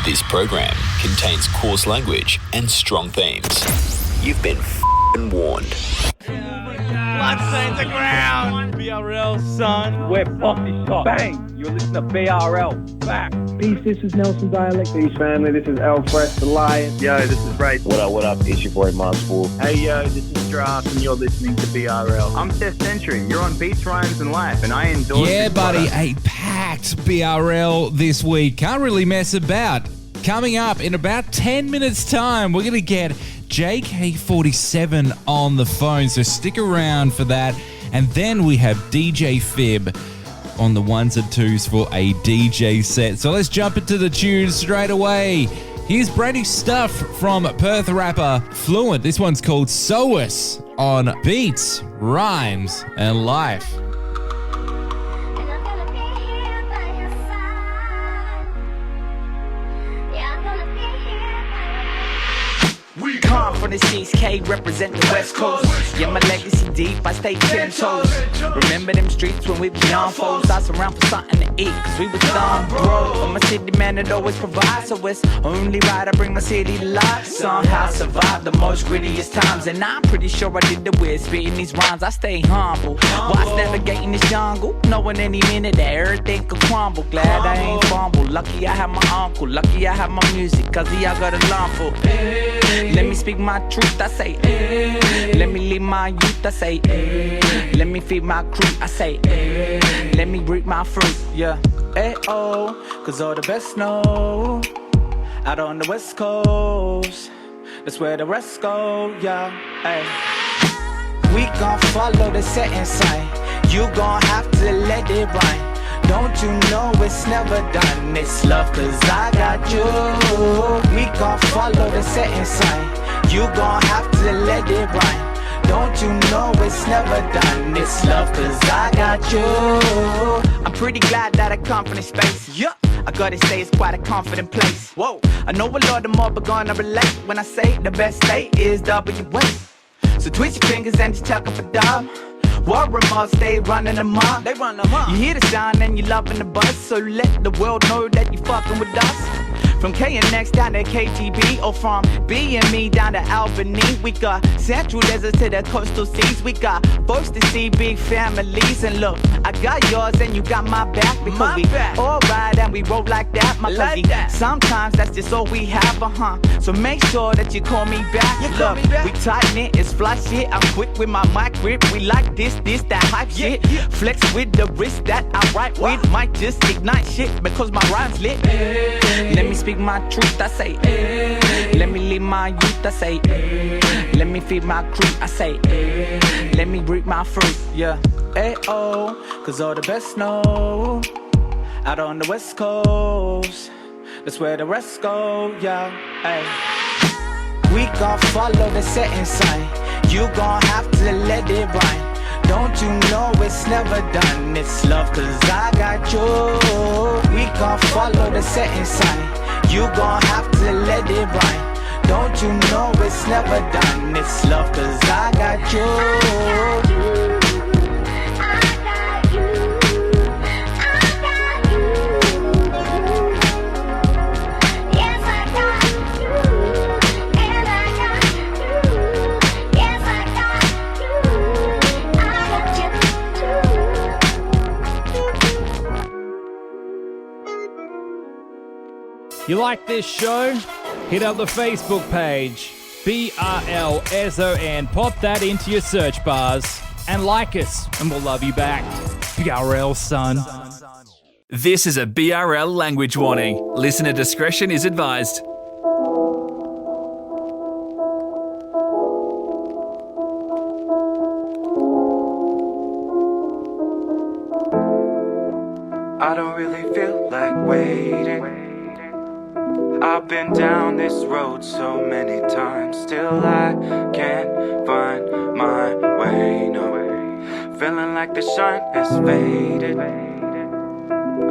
This program contains coarse language and strong themes. You've been f***ing warned. Blood stains the ground. BRL, son. We're bossy shot. Bang! You're listening to BRL. Back. Peace, this is Nelson Dialect. Peace, family. This is El Fresh, the Lion. Yo, this is Ray. What up? It's your boy, Marspool. Hey, yo, this is Strut, and you're listening to BRL. I'm Seth Century. You're on Beats, Rhymes, and Life, and I endorse Yeah, buddy, product. a packed BRL this week. Can't really mess about. Coming up in about 10 minutes' time, we're going to get JK-47 on the phone, so stick around for that. And then we have DJ Fib on the ones and twos for a DJ set. So let's jump into the tunes straight away. Here's brand new stuff from Perth rapper Flewnt. This one's called Souwess on Beats, Rhymes, and Life. Come from the East K, represent the West Coast. Yeah, my legacy deep, I stay 10 toes. Remember them streets when we was young folks? I surround for something to eat, cause we was dumb broke. I'm a city man that always provides, so it's only right I bring my city to life. Somehow survive the most grittiest times, and I'm pretty sure I did the weird spitting these rhymes. I stay humble, whilst navigating this jungle, knowing any minute that everything could crumble. Glad I ain't fumble, lucky I have my uncle, lucky I have my music, cause I got a lung for. Let me speak my truth, I say, let me lead my youth, I say, let me feed my crew, I say, let me reap my fruit, yeah. Oh, cause all the best know, out on the West Coast, that's where the rest go, yeah. Ay. We gon' follow the setting sign, you gon' have to let it rhyme. Don't you know it's never done, it's love cause I got you. We gon' follow the setting sign, you gon' have to let it rhyme. Don't you know it's never done, it's love cause I got you. I'm pretty glad that I come from this space, yeah. I gotta say it's quite a confident place. Whoa, I know a lot of more but gonna relate when I say the best state is WA. So twist your fingers and just tuck up a dub. War remorse, they running them up. They run them up. You hear the sound and you loving the buzz, so let the world know that you fucking with us. From KNX down to KTB, or from B and me down to Albany. We got central deserts to the coastal seas. We got folks to see big families. And look, I got yours and you got my back, because my we back. All ride and we roll like that, my like that. Sometimes that's just all we have, So make sure that you call me back. You look, me back. We tighten it, it's fly shit. I'm quick with my mic grip. We like this, that hype shit. Flex with the wrist that I write with. Might just ignite shit because my rhyme's lit. Let me speak my truth, I say, let me lead my youth, I say, let me feed my crew, I say, let me reap my fruit, yeah. Oh, cause all the best know, out on the West Coast, that's where the rest go, yeah. Ay. We gon' follow the setting sign, you gon' have to let it rhyme. Don't you know it's never done, it's love cause I got you. We gon' follow the setting sign, you gon' have to let it rhyme. Don't you know it's never done, it's love cause I got you. You like this show? Hit up the Facebook page, BRLSON, pop that into your search bars, and like us, and we'll love you back. BRL, son. This is a BRL language warning. Listener discretion is advised. I don't really feel like waiting. I've been down this road so many times, still I can't find my way, no. Feeling like the shine has faded.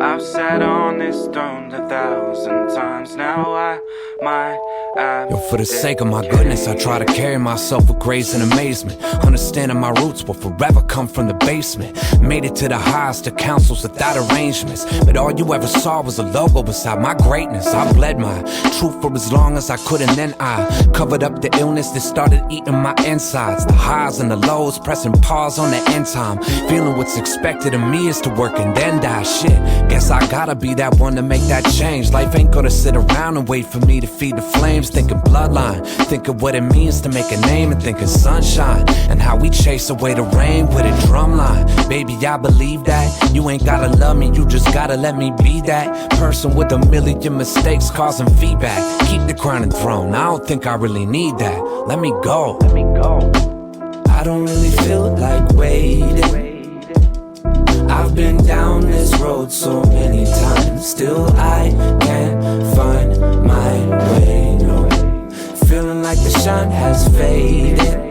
I've sat on this throne 1,000 times, now I might have. Yo, for the sake of my goodness, I try to carry myself with grace and amazement. Understanding my roots will forever come from the basement. Made it to the highs, to councils without arrangements. But all you ever saw was a logo beside my greatness. I bled my truth for as long as I could, and then I covered up the illness that started eating my insides. The highs and the lows, pressing pause on the end time. Feeling what's expected of me is to work and then die. Shit, guess I gotta be that one to make that change. Life ain't gonna sit around and wait for me to feed the flames. Thinking bloodline, thinking what it means to make a name, and thinking sunshine and how we chase away the rain with a drum line. Baby, I believe that. You ain't gotta love me, you just gotta let me be that person with a million mistakes causing feedback. Keep the crown and throne, I don't think I really need that. Let me go. I don't really feel like waiting. I've been down this road so many times, still I can't find my way, no. Feeling like the shine has faded.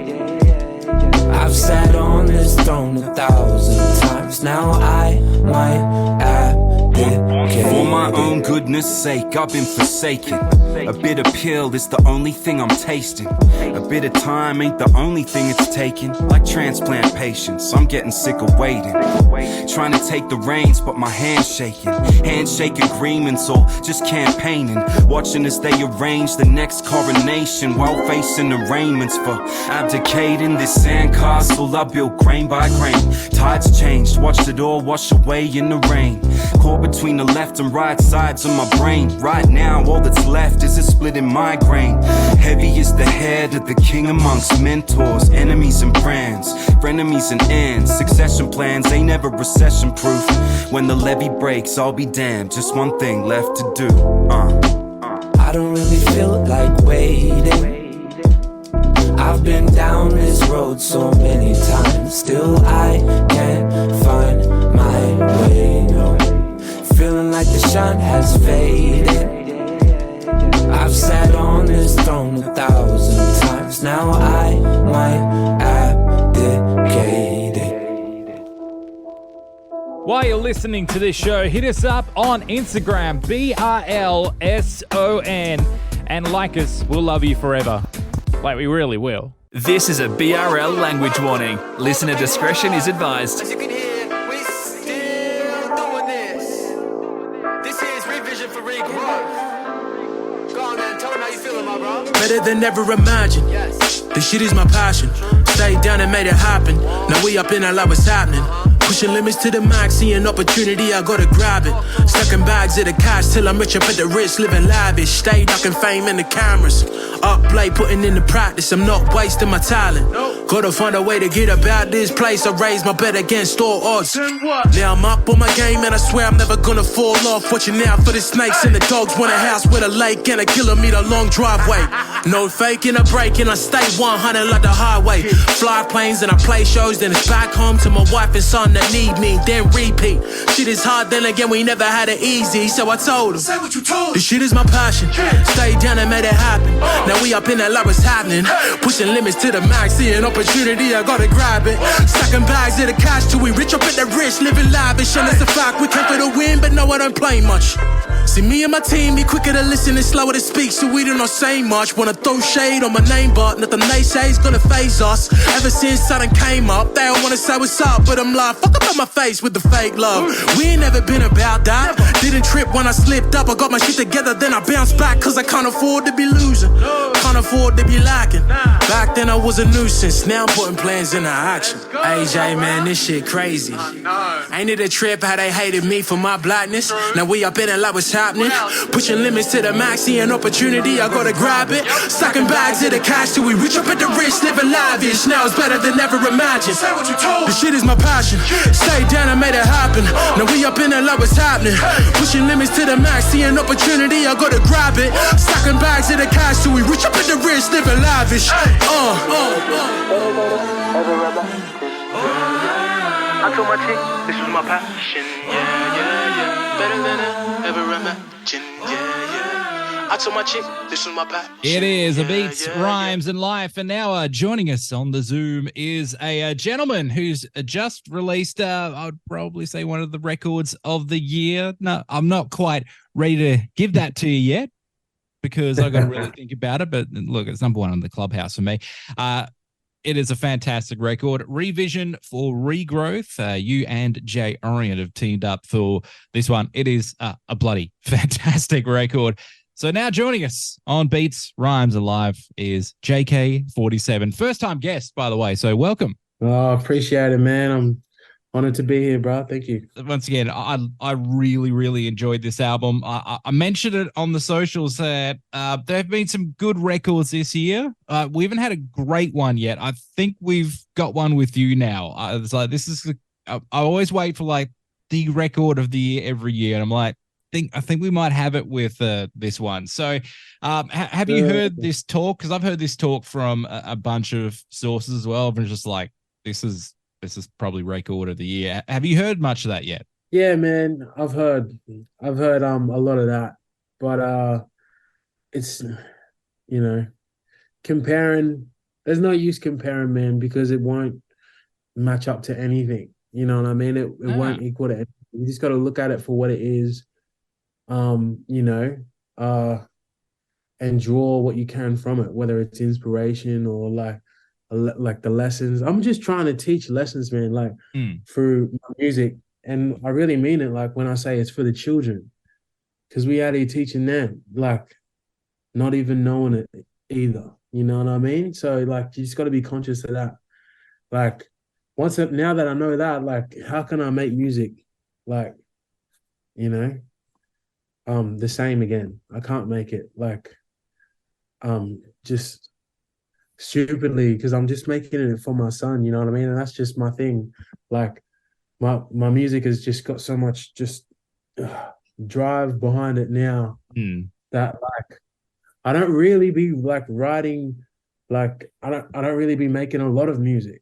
I've sat on this throne 1,000 times, now I might abdicate. For my own goodness sake, I've been forsaken. A bitter pill is the only thing I'm tasting. A bit of time ain't the only thing it's taking. Like transplant patients, I'm getting sick of waiting. Trying to take the reins, but my hand's shaking. Handshake agreements or just campaigning. Watching as they arrange the next coronation while facing arraignments for abdicating this sandcastle I built grain by grain. Tides changed, watched it all wash away in the rain. Caught between the left and right sides of my brain. Right now all that's left is a splitting migraine. Heavy is the head of the king amongst mentors, enemies and friends, frenemies and ends. Succession plans ain't ever recession proof. When the levee breaks, I'll be damned. Just one thing left to do. I don't really feel like waiting. I've been down this road so many times, still I can't find my way, no. Feeling like the shine has faded. I've sat on this throne 1,000 times, now I might abdicate it. While you're listening to this show, hit us up on Instagram, BRLSON, and like us. We'll love you forever. Like, we really will. This is a BRL language warning. Listener discretion is advised. As you can hear, we still doing this. This is revision for regrowth. Go on then, tell me how you feeling, my bro. Better than ever imagined. Yes. This shit is my passion. Stayed down and made it happen. Now we up in a lot what's happening. Pushing limits to the max, see an opportunity, I gotta grab it. Stacking bags of the cash till I'm rich up at the rich, living lavish. Stay ducking fame in the cameras. Up late, putting in the practice, I'm not wasting my talent. Gotta find a way to get about this place. I raise my bet against all odds. Now I'm up on my game and I swear I'm never gonna fall off. Watching out for the snakes and the dogs. Want a house with a lake and a kilometer long driveway. No faking or breaking, I stay 100 like the highway. Fly planes and I play shows, then it's back home to my wife and son that need me, then repeat. Shit is hard, then again we never had it easy, so I told him, say what you told. This shit is my passion. Stayed down and made it happen. Now we up in that like what's happening. Pushing limits to the max, see an opportunity, I gotta grab it. Stacking bags of the cash till we rich up at the rich, living lavish. And it's a fact, we came for the win, but no I don't play much. See me and my team be quicker to listen and slower to speak, so we do not say much. Wanna throw shade on my name, but nothing they say is gonna phase us. Ever since Sudden came up, they don't wanna say what's up, but I'm like, fuck up on my face with the fake love. We ain't never been about that. Didn't trip when I slipped up, I got my shit together, then I bounced back, cause I can't afford to be losing. Can't afford to be lacking. Back then I was a nuisance, now I'm putting plans into action. AJ man, this shit crazy. Ain't it a trip how they hated me for my blackness? Now we up in it like what's happening. Pushing limits to the max, see an opportunity, I gotta grab it. Stacking bags of the cash till we reach up at the rich, living lavish. Now it's better than ever imagined. Say what you told. This shit is my passion. Stayed down and made it happen. Now we up in it like what's happening. Pushing limits to the max, see an opportunity, I gotta grab it. Stacking bags of the cash till we reach up at the rich, living lavish. I told my chick, this was my passion. Yeah. Better than I ever imagined. Yeah. I told my chick, this was my passion. It is a beats, rhymes, and life. And now joining us on the Zoom is a gentleman who's just released, I would probably say, one of the records of the year. No, I'm not quite ready to give that to you yet, because I got to really think about it. But look, it's number one on the Clubhouse for me. It is a fantastic record. Revision for Regrowth. You and Jay Orient have teamed up for this one. It is a bloody fantastic record. So now joining us on Beats, Rhymes, and Live is JK-47. First-time guest, by the way, so welcome. Oh, appreciate it, man. I'm honored to be here, bro. Thank you. Once again, I really, really enjoyed this album. I mentioned it on the socials that there have been some good records this year. We haven't had a great one yet. I think we've got one with you now. It's like I always wait for like the record of the year every year, and I'm like, I think we might have it with this one. So have you heard this talk? Because I've heard this talk from a bunch of sources as well. I'm just like, this is probably record of the year. Have you heard much of that yet? Yeah, man, I've heard a lot of that, but it's, you know, comparing. There's no use comparing, man, because it won't match up to anything. You know what I mean? It won't equal to anything. You just got to look at it for what it is, you know, and draw what you can from it, whether it's inspiration or like the lessons. I'm just trying to teach lessons, man, like through music. And I really mean it, like when I say it's for the children, because we out here teaching them, like not even knowing it either. You know what I mean? So like, you just got to be conscious of that. Like now that I know that, like, how can I make music like, you know, the same again? I can't make it like, just stupidly, because I'm just making it for my son, you know what I mean? And that's just my thing. Like my music has just got so much just drive behind it now that like I don't really be like writing, like I don't really be making a lot of music,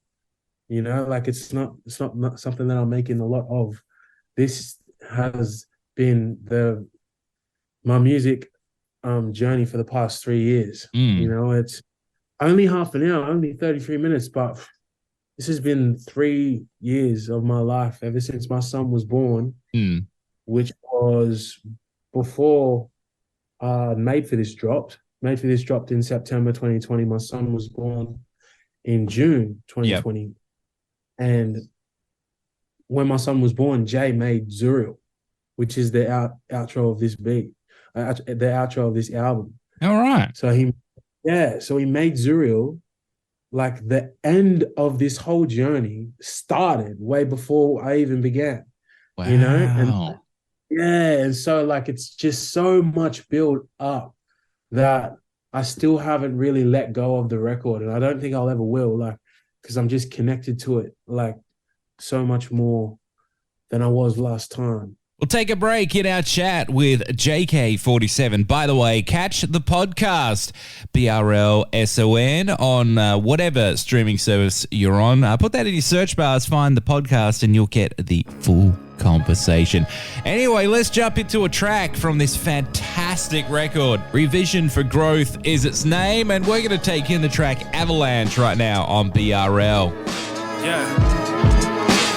you know, like it's not something that I'm making a lot of. This has been my music journey for the past 3 years. You know, it's only half an hour, only 33 minutes, but this has been 3 years of my life ever since my son was born, which was before Made for This dropped. Made for This dropped in September 2020. My son was born in June 2020. Yep. And when my son was born, Jay made Zuriel, which is the outro of this beat, the outro of this album. All right. So he made Zuriel. Like the end of this whole journey started way before I even began. Wow. You know? And so like it's just so much built up that I still haven't really let go of the record, and I don't think I'll ever will, like, because I'm just connected to it like so much more than I was last time. We'll take a break in our chat with JK-47. By the way, catch the podcast, BRL SON, on whatever streaming service you're on. Put that in your search bars, find the podcast, and you'll get the full conversation. Anyway, let's jump into a track from this fantastic record. Revision for Growth is its name, and we're going to take in the track Avalanche right now on BRL. Yeah.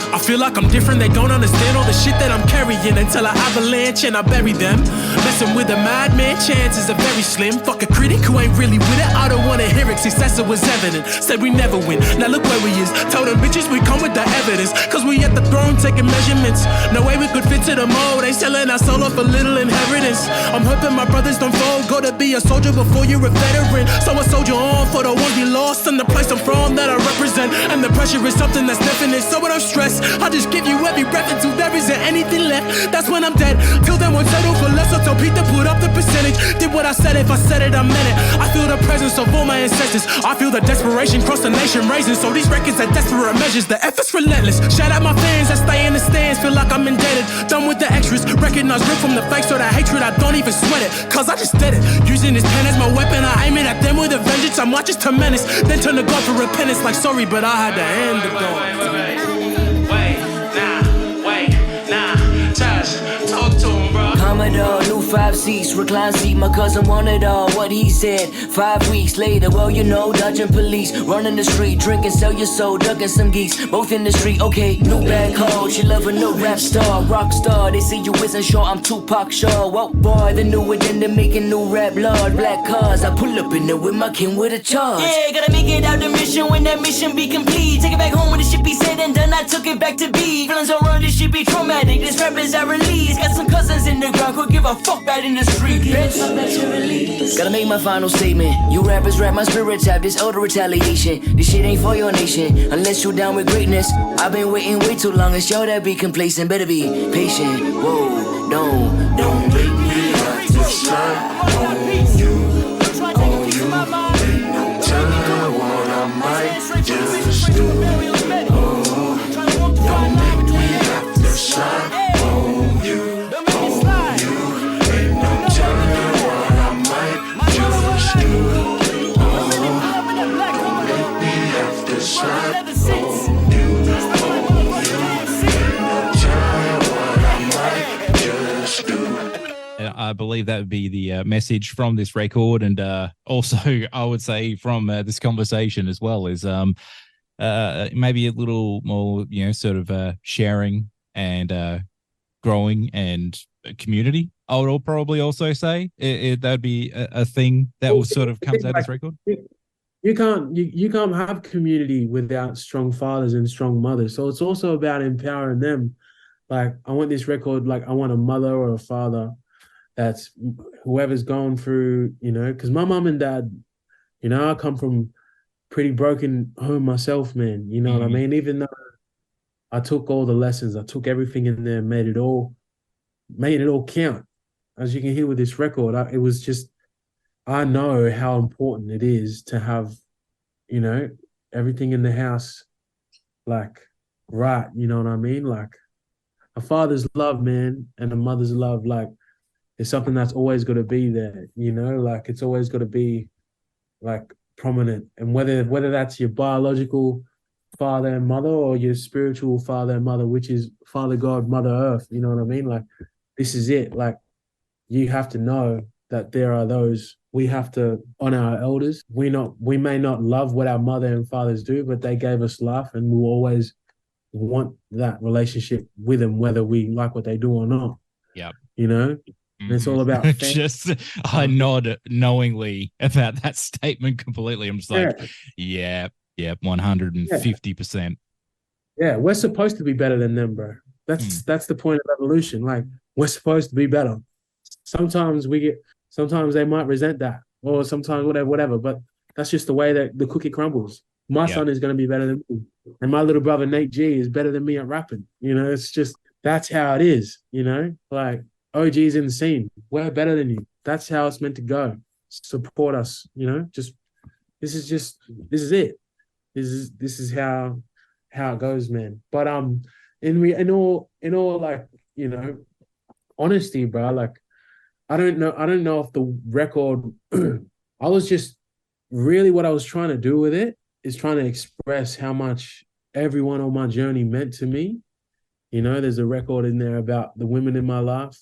I feel like I'm different, they don't understand all the shit that I'm carrying until I avalanche and I bury them. Messing with a madman, chances are very slim. Fuck a critic who ain't really with it, I don't wanna hear it. Success was evident, said we never win. Now look where we is, told them bitches we come with the evidence. Cause we at the throne taking measurements. No way we could fit to the mold, ain't selling our soul for little inheritance. I'm hoping my brothers don't fold, go to be a soldier before you're a veteran. So a soldier on for the ones we lost and the place I'm from that I represent. And the pressure is something that's definite, so when I'm stressed, I just give you every breath until there isn't anything left. That's when I'm dead. Till then won't settle for less. So tell Pete to put up the percentage. Did what I said, if I said it, I meant it. I feel the presence of all my ancestors. I feel the desperation cross the nation raising. So these records are desperate measures. The effort's relentless. Shout out my fans that stay in the stands. Feel like I'm indebted. Done with the extras. Recognize real from the fake. So the hatred, I don't even sweat it. Cause I just did it. Using this pen as my weapon. I aim it at them with a vengeance. I'm not just to menace. Then turn to God for repentance. Like sorry, but I had to end the door. Commodore, new 5 seats, recline seat. My cousin wanted all what he said. 5 weeks later, well, you know, dodging police, running the street, drinking, sell your soul, ducking some geeks. Both in the street, okay, new bag call. She love a new rap star, rock star. They say you isn't sure, I'm Tupac Shaw. Well, boy, the new agenda making new rap lord. Black cars, I pull up in there with my king with a charge. Yeah, gotta make it out the mission when that mission be complete. Take it back home when the shit be said and done. I took it back to B. Feelings around this shit be traumatic. This rap is I release. Got some cousins in the ground, could give a fuck out in the street, bitch. Gotta make my final statement. You rappers rap my spirit tap, this older retaliation. This shit ain't for your nation, unless you down with greatness. I've been waiting way too long, it's y'all that be complacent. Better be patient, whoa, don't make me have to shine on you, on you. Ain't no telling what I might just do. Oh, don't make me have to shine on you, on you. Ain't no telling what I might just do. Oh, don't make me have to shine on you, on you. Ain't no telling what I might just do. And I believe that would be the message from this record, and also I would say from this conversation as well is maybe a little more, sort of sharing and growing and community. I would probably also say that'd be a thing that will sort of comes out of this record. You can't have community without strong fathers and strong mothers. So it's also about empowering them. Like, I want this record, like I want a mother or a father that's whoever's going through, because my mom and dad, I come from pretty broken home myself, man. You know what I mean? Even though I took all the lessons, I took everything in there, made it all count. As you can hear with this record, it was just, I know how important it is to have, everything in the house, like, right, you know what I mean? Like, a father's love, man, and a mother's love, like, it's something that's always got to be there, like it's always got to be like prominent. And whether that's your biological father and mother or your spiritual father and mother, which is Father God, Mother Earth, you know what I mean? Like, this is it. Like, you have to know that there are those, we have to honor our elders. We may not love what our mother and fathers do, but they gave us life, and we'll always want that relationship with them, whether we like what they do or not. Yeah. And it's all about I nod knowingly about that statement completely. I'm just like, yeah, 150%. Yeah, we're supposed to be better than them, bro. That's the point of evolution. Like, we're supposed to be better. Sometimes they might resent that, or sometimes whatever. But that's just the way that the cookie crumbles. My son is going to be better than me, and my little brother Nate G is better than me at rapping. It's just, that's how it is. Like, OG's in the scene. We're better than you. That's how it's meant to go. Support us. This is it. This is how it goes, man. But in all like, honesty, bro. Like, I don't know if the record. I was just really, what I was trying to do with it is trying to express how much everyone on my journey meant to me. There's a record in there about the women in my life.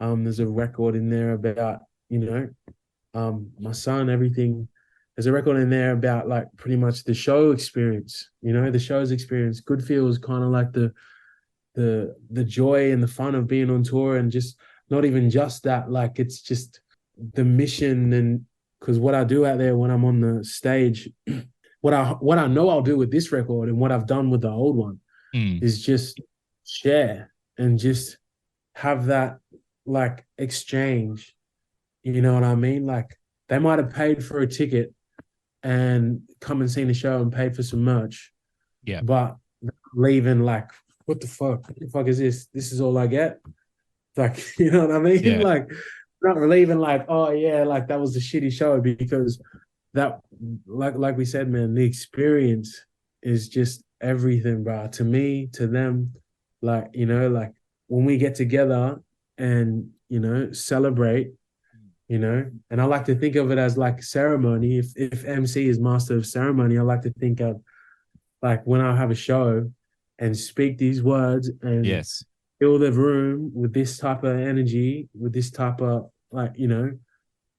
There's a record in there about, my son, everything. There's a record in there about, like, pretty much the show experience, the show's experience. Good feels kind of like the joy and the fun of being on tour, and just not even just that, like, it's just the mission. And because what I do out there when I'm on the stage, what I know I'll do with this record and what I've done with the old one is just share and just have that, like, exchange. You know what I mean? Like, they might have paid for a ticket and come and seen the show and paid for some merch. Yeah. But leaving like, what the fuck? What the fuck is this? This is all I get? Like, you know what I mean? Yeah. Like, not leaving like, oh yeah, like that was a shitty show, because that, like we said, man, the experience is just everything, bro. To me, to them, like, like when we get together and, celebrate, and I like to think of it as like ceremony. If MC is master of ceremony, I like to think of like when I have a show and speak these words and fill the room with this type of energy, with this type of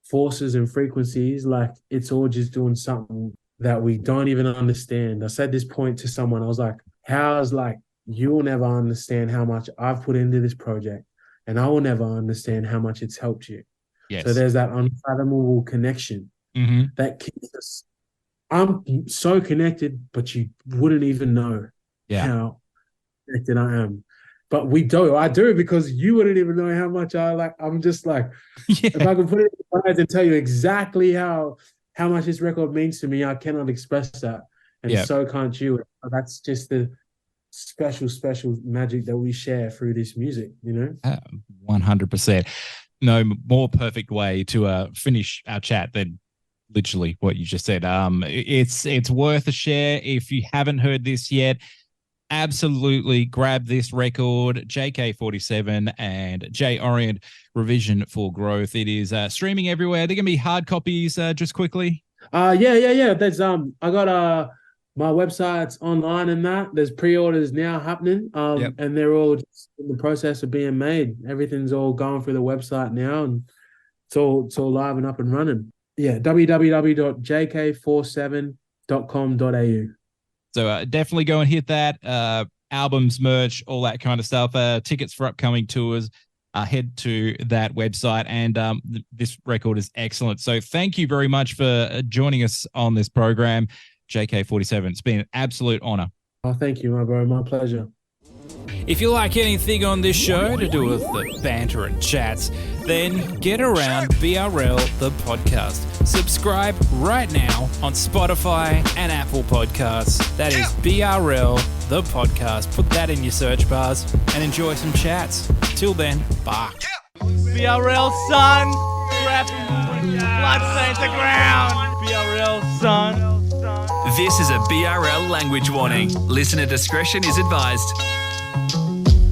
forces and frequencies, like it's all just doing something that we don't even understand. I said this point to someone, I was like, you will never understand how much I've put into this project, and I will never understand how much it's helped you. Yes. So there's that unfathomable connection that keeps us. I'm so connected, but you wouldn't even know how connected I am. But we do. I do it because you wouldn't even know how much I like. I'm just like, if I could put it in words and tell you exactly how much this record means to me, I cannot express that. And so can't you. That's just the special magic that we share through this music, 100%. No more perfect way to finish our chat than literally what you just said. It's worth a share. If you haven't heard this yet, absolutely grab this record, JK-47 and J Orient Revision for Growth. It is streaming everywhere. They're gonna be hard copies. Just quickly. Yeah. There's I got my website's online and that. There's pre-orders now happening. And they're all just in the process of being made. Everything's all going through the website now, and it's all live and up and running. Yeah, www.jk47.com.au. So definitely go and hit that. Albums, merch, all that kind of stuff. Tickets for upcoming tours. Head to that website, and this record is excellent. So thank you very much for joining us on this program, JK-47. It's been an absolute honor. Oh, thank you, my bro. My pleasure. If you like anything on this show to do with the banter and chats, then get around BRL the podcast. Subscribe right now on Spotify and Apple Podcasts. That is BRL the podcast. Put that in your search bars and enjoy some chats. Till then, bye. BRL, son. Trapping bloodstains the ground. BRL, son. This is a BRL language warning. Listener discretion is advised.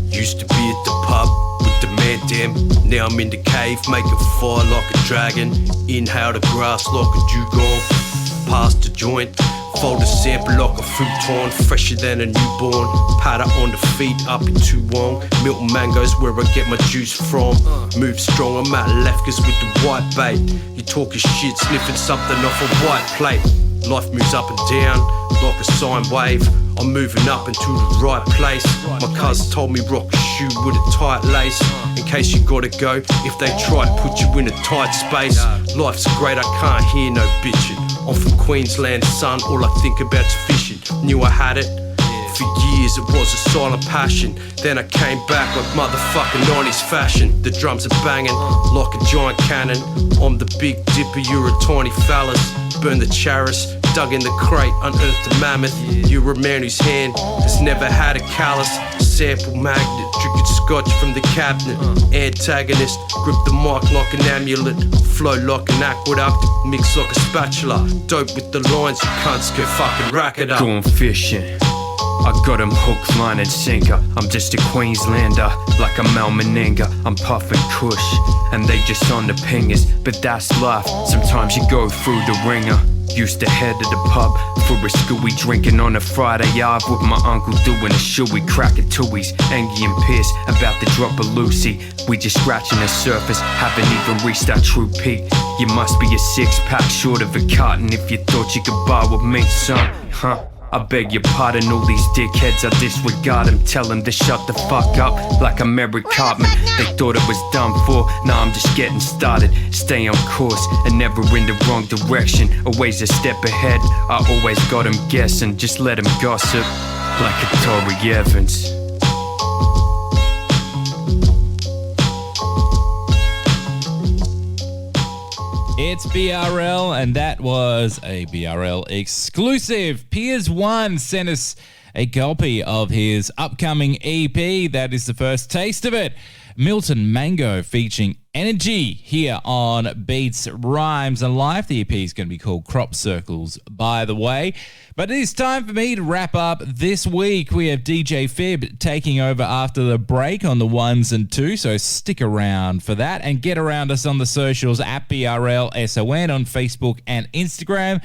Used to be at the pub with the man damn. Now I'm in the cave, making fire like a dragon. Inhale the grass like a dugong. Pass the joint, fold a sample like a futon. Fresher than a newborn. Powder on the feet, up in Toowong. Milton mangoes where I get my juice from. Move strong, I'm at Lefkas with the white bait. You talking shit, sniffing something off a white plate. Life moves up and down like a sine wave. I'm moving up into the right place. My cuz told me rock a shoe with a tight lace. In case you gotta go, if they try to put you in a tight space. Life's great, I can't hear no bitching. I'm from Queensland, son, all I think about's fishing. Knew I had it. For years it was a silent passion. Then I came back like motherfucking 90s fashion. The drums are banging like a giant cannon. I'm the big dipper, you're a tiny phallus. Burn the charis, dug in the crate, unearthed the mammoth. You're a man whose hand has never had a callus. Sample magnet, drinking scotch from the cabinet. Antagonist, grip the mic like an amulet. Flow like an aqueduct, mix like a spatula. Dope with the lines, you cunts can fucking rack it up. Going fishing, I got him hook, line and sinker. I'm just a Queenslander, like I'm Mal Meninga. I'm puffin' kush, and they just on the pingers. But that's life, sometimes you go through the ringer. Used to head to the pub for a scooey, drinking on a Friday Ave with my uncle doing a shoey, cracking twoies. Enggy and Piers about to drop a Lucy. We just scratching the surface, haven't even reached our true peak. You must be a 6-pack short of a cotton if you thought you could buy with me, son, huh? I beg your pardon, all these dickheads, I disregard them. Tell them to shut the fuck up, like I'm Eric Cartman. They thought it was done for, now I'm just getting started. Stay on course, and never in the wrong direction. Always a step ahead, I always got them guessing. Just let them gossip, like a Tory Evans. It's BRL, and that was a BRL exclusive. Piers 1 sent us a copy of his upcoming EP. That is the first taste of it. Milton Mango featuring Enggy here on Beats, Rhymes and Life. The EP is going to be called Crop Circles, by the way. But it is time for me to wrap up this week. We have DJ Fib taking over after the break on the 1s and 2s, so stick around for that and get around us on the socials at BRLSON on Facebook and Instagram.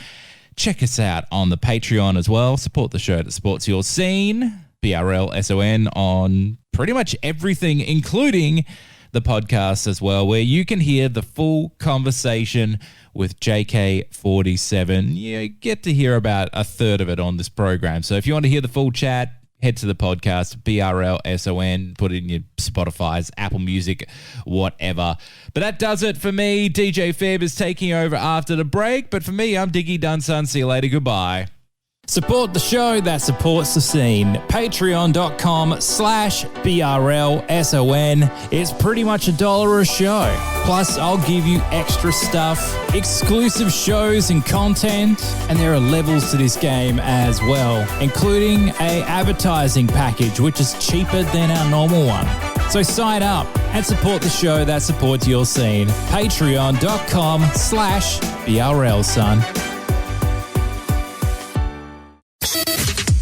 Check us out on the Patreon as well. Support the show that supports your scene. BRL SON on pretty much everything, including the podcast as well, where you can hear the full conversation with JK-47. You get to hear about a third of it on this program. So if you want to hear the full chat, head to the podcast, BRL SON, put it in your Spotify's, Apple Music, whatever. But that does it for me. DJ Fib is taking over after the break. But for me, I'm Diggy Dunsun. See you later. Goodbye. Support the show that supports the scene. Patreon.com/BRLSON. It's pretty much $1 a show. Plus, I'll give you extra stuff, exclusive shows and content, and there are levels to this game as well, including a advertising package, which is cheaper than our normal one. So sign up and support the show that supports your scene. Patreon.com/BRLSON.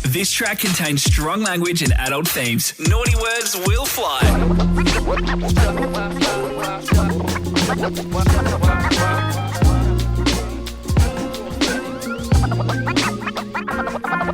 This track contains strong language and adult themes. Naughty words will fly.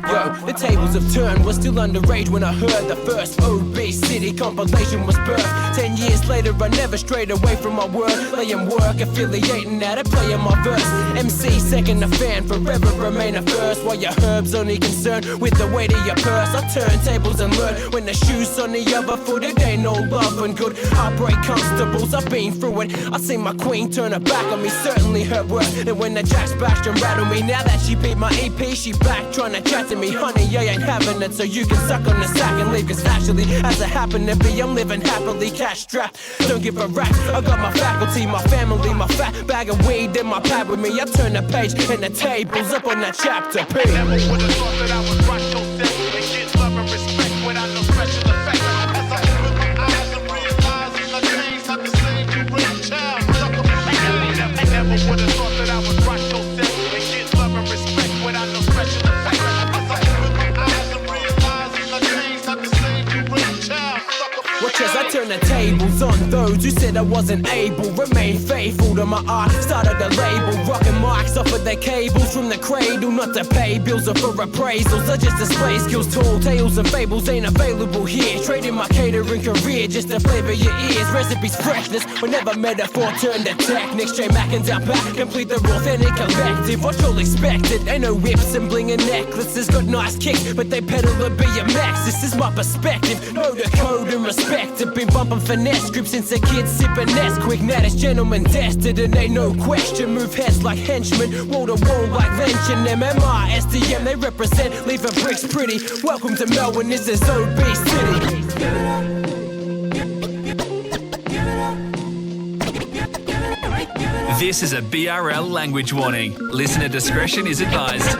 Yo, the tables have turned, was still underage when I heard the first obesity compilation was birthed. 10 years later, I never strayed away from my word. Laying work, affiliating at a play in my verse. MC second a fan, forever remain a first. While your herbs only concerned with the weight of your purse. I turn tables and learn when the shoe's on the other foot. It ain't no love and good. I break constables, I've been through it. I seen my queen turn her back on me, certainly hurt worse. And when the jacks bashed and rattled me, now that she beat my EP, she back trying to chat to me. Honey, I ain't having it, so you can suck on the sack and leave. Cause actually, as it happened to be, I'm living happily, cash strapped. Don't give a rap, I got my faculty, my family, my fat bag of weed in my pad with me. I turn the page and the table's up on that chapter P. Never would've thought that I would rock yourself and get love and respect without no special effect. As I open my eyes and realize in the things I can save you with a child. Never would've thought that I would rock yourself and get love and respect without no special effect. Watch as I turn the tables on those who said I wasn't able. Remain faithful to my art, started a label. Rocking mics off of their cables from the cradle. Not to pay bills or for appraisals. I just display skills, tall tales and fables ain't available here. Trading my catering career just to flavor your ears. Recipes freshness, whenever metaphor turn to techniques. Straight macking down back, complete the authentic collective. What you'll expect it, ain't no whips and bling and necklaces. Got nice kicks, but they pedal to BMX. This is my perspective, know the code and respect. I've been bumping finesse scripts since a kid, sipping Nesquik. Now this gentleman destined, and ain't no question. Move heads like henchmen, wall to wall like lynching. MMR, SDM, they represent, leaving bricks pretty. Welcome to Melbourne, this is OB City. This is a BRL language warning. Listener discretion is advised.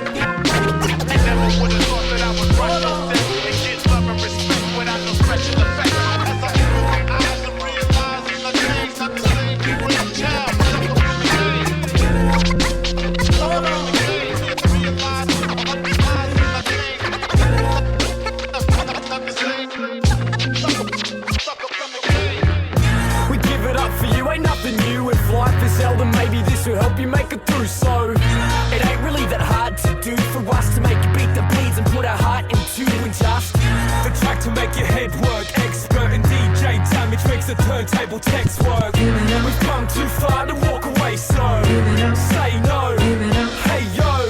Then maybe this will help you make it through. So it ain't really that hard to do for us to make you beat the beats and put our heart into and just the track to make your head work. Expert in DJ damage makes the turntable text work. We've come too far to walk away slow. Say no, hey yo,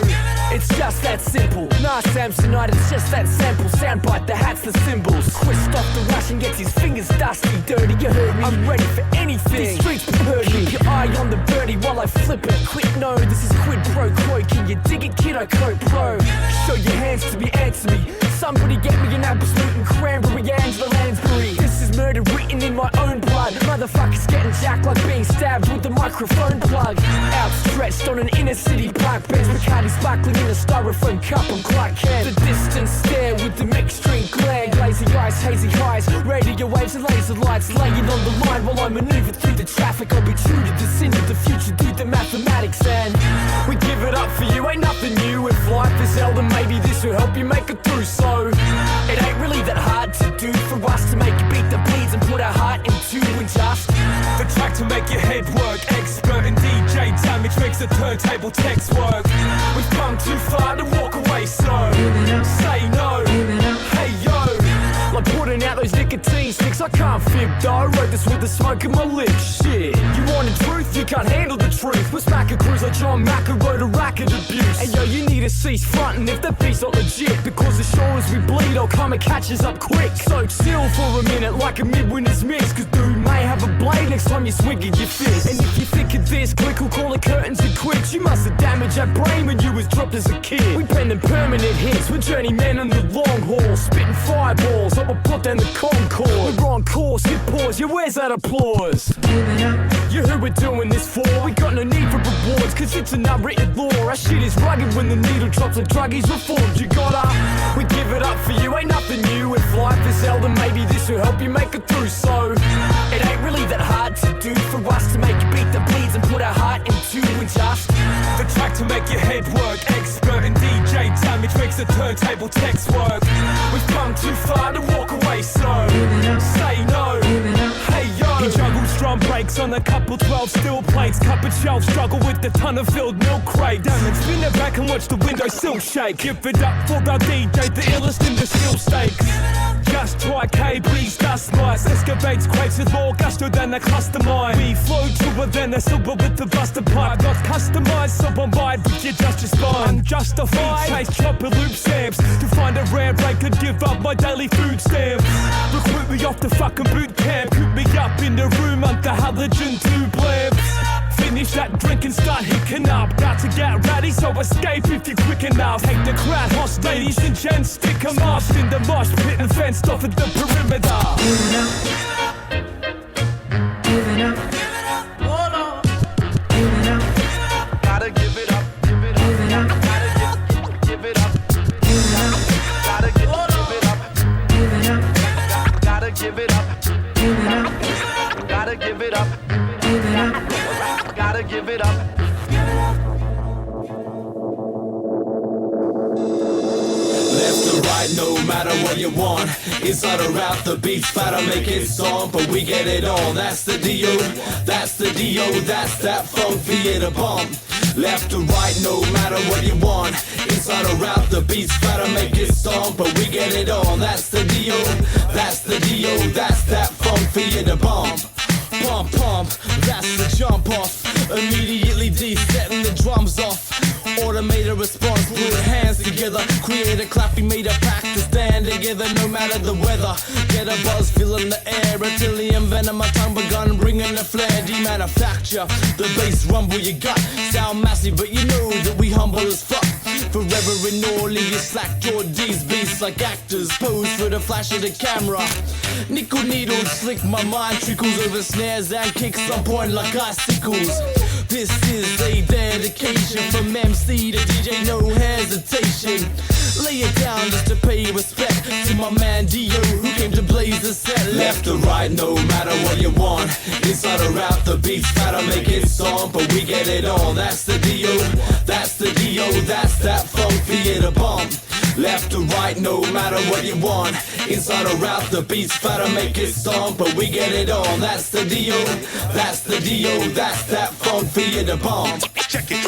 it's just that simple. Nah, Samsonite, it's just that sample. Soundbite, the hats, the cymbals. Twist off the rush and gets his fingers dusty, dirty. You heard me, I'm ready for anything. These streets prepared me. Keep your eye on the birdie while I flip it. Quick, no, this is quid pro quo. Can you dig it, kiddo, code pro? Show your hands to me, answer me. Somebody get me an absolute and cranberry, Angela Lansbury. This is murder written in my own blood. Motherfuckers getting jacked like being stabbed with a microphone plug. Outstretched on an inner city park bench. Bacardi sparkling in a styrofoam cup. I'm Clark Kent. The distant stare with the extreme glare. Lazy eyes, hazy highs, radio waves and laser lights laying on the line while I maneuver through the traffic. I'll be true to the sin of the future, do the mathematics, and we give it up for you. Ain't nothing new. If life is hell, then maybe this will help you make it through. So it ain't really that hard to do for us to make you beat the beats and put our heart into and just the track to make your head work. Expert in DJ damage makes the turntable text work. We've come too far to walk away slow. Say no, hey yo. lyrics, I can't fib though. Wrote this with the smoke in my lips. Shit, you want the truth, you can't handle the truth. We're smacking crews like John Mack who wrote a racket abuse. And yo, you need to cease fronting if the beat's not legit, because as sure as we bleed, I'll come and catch us up quick. So chill for a minute like a midwinter's mix, cause dude may have a blade next time you swing at your fist. And if you think of this, click will call it curtains and quits. You must have damaged that brain when you was dropped as a kid. We penning permanent hits, we're journeymen on the long haul, spitting fireballs like we'll put down the Concord. We're on course, hit pause, yeah, where's that applause? You heard we're doing this for, we got no need for rewards, cause it's an unwritten law. Our shit is rugged when the needle drops like druggies reformed. You gotta, we give it up for you, ain't nothing new. If life is hell, then maybe this will help you make it through. So, it ain't really that hard to do for us to make you beat the bleeds and put our heart into and just the track to make your head work. Expert in DJ time, which makes the turntable text work. We've come too far to walk away slow. Say no, hey yo. He juggles drum breaks on a couple 12 steel plates. Cupboard shelf struggle with the ton of filled milk crate. Damn it, spin it back and watch the windowsill shake. Give it up for the DJ, the illest in the skill stakes. Just try KB's dust mice. Excavates crates with more gusto than a cluster mine. We flow truer than a silver with the buster pipe. Not customized, so bombard with your justice spine. Justified, chase chopper loop stamps to find a rare break could give up my daily food stamps. Recruit me off the fucking boot camp. Coop me up in the room under halogen tube lamps. Finish that drink and start hicking up. Got to get ready, so escape if you're quick enough. Take the crowd, host ladies and gents, stick 'em up in the mosh pit and fenced off at the perimeter. Give it up. Hold on. Give it up. Gotta give it up. Give it up. Give it up. Gotta give it up. Give it up. Gotta give it up. Give it up. Gotta give it up. Give it up. Gotta give it up. Give it up. Gotta give it up. Left to right, no matter what you want. Inside or out, the beat's better make it song, but we get it on. That's the D.O., that's the D.O., that's that funk for you to bump. Left to right, no matter what you want. Inside or out, the beat's better make it song, but we get it on. That's the D.O., that's the D.O., that's that funk for you to bump. Pump, pump, that's the jump off. Immediately setting the drums off. Automated response, put hands together. Create a clap, we made a pact to stand together no matter the weather. Get a buzz, feeling the air. Reptilian venom, my tongue begun, bringing the flare. Demanufacture, the bass rumble you got. Sound massive, but you know that we humble as fuck. Forever in all of your slack jaw D's beats like actors. Pose for the flash of the camera. Nickel needles slick, my mind trickles over snares and kicks on point like icicles. This is a dedication from MC to DJ, no hesitation. Lay it down just to pay respect to my man Dio who came to blaze the set. Left to right, no matter what you want. Inside or out, the beats gotta make it song, but we get it on. That's the Dio, that's the Dio, that's that funk for you to bump. Left to right, no matter what you want. Inside or out, the beats gotta make it song, but we get it on. That's the Dio, that's the Dio, that's that funk for you to bump. Check it.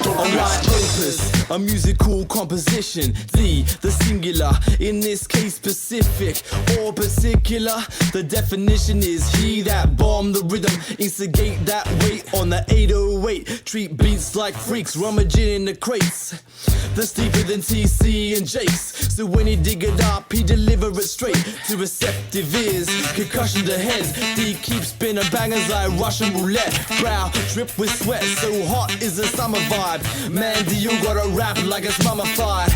Alright, opus, a musical composition. The singular, in this case specific or particular. The definition is he that bomb the rhythm, instigate that weight on the 808. Treat beats like freaks, rummaging in the crates. That's deeper than TC and Jake's. So when he dig it up, he deliver it straight to receptive ears. Concussion to heads, D keep spinning bangers like Russian roulette. Brow drip with sweat, so hot is the summer vibe. Man, Dio gotta rap like it's mummified.